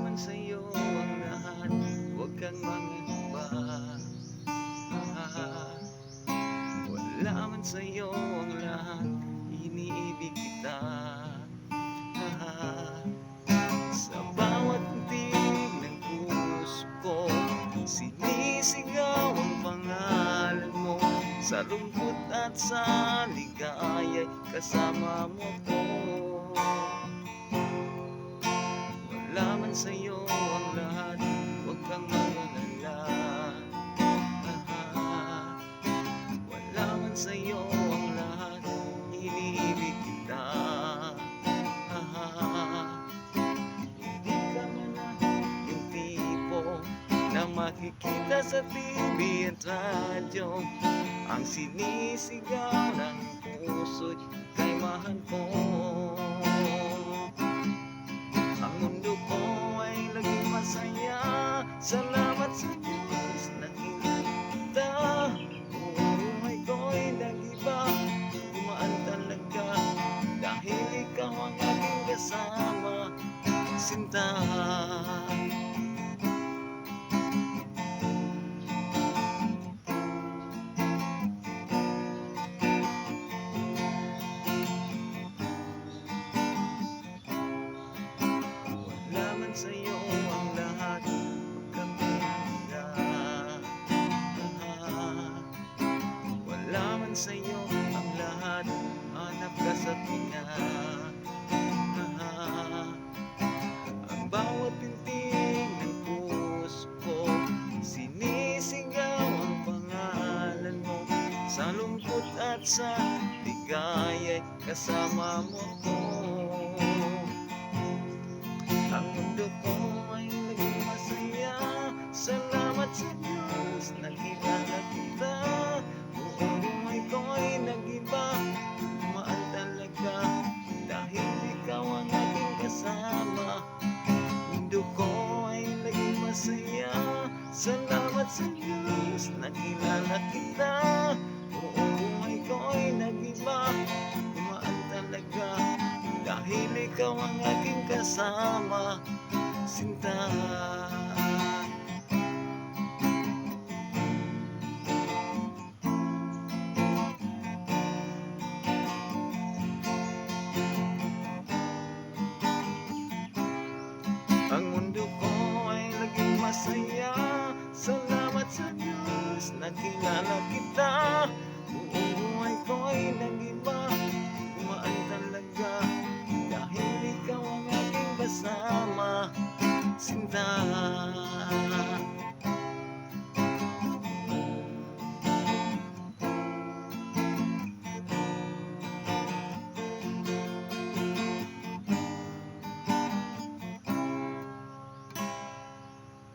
man sa'yo ang lahat, huwag kang mangamba. Wala man sa'yo ang lahat, iniibig kita. Sa bawat tinig ng puso ko, sinisigaw ang pangalan mo. Sa lungkot at sa ligaya'y kasama mo ko. Wala man sa'yo ang lahat, huwag kang mag-alala. Wala man sa'yo ang lahat, iniibig kita. Hindi ka man yung tipo na makikita sa TV at radyo. Ang sinisigaw ng puso'y kay mahal ko. Ang mundo ko ay laging masaya. Salamat sa Diyos na kita. Buhay ko'y nag-iba, gumaan talaga, dahil ikaw ang aking kasama, sinta. Wala man sa'yo ang lahat, huwag kang mag-alala. Wala man sa'yo ang lahat, hanap ka sa tinga. Ang bawat pintig ng puso ko, sinisigaw ang pangalan mo. Sa lungkot at sa ligaya'y kasama mo ko. Ang mundo ko ay naging masaya. Salamat sa Diyos, nakilala kita. Buong buhay ko ay nag-iba, gumaan talaga, dahil ikaw ang aking kasama. Mundo ko ay naging masaya. Salamat sa Diyos, nakilala kita. Buong buhay ko ay nag-iba, gumaan talaga, dahil ikaw ang aking kasama, sinta. Ang mundo ko ay naging masaya. Salamat sa Diyos, nakilala kita. Buong buhay ko ay nag-iba, gumaan talaga, dahil ikaw ang aking kasama, sinta.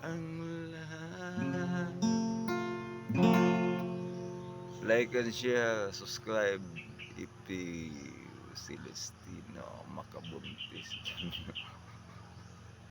Ang lahat. Like and share, subscribe, Ipi Celestino Macabuntis.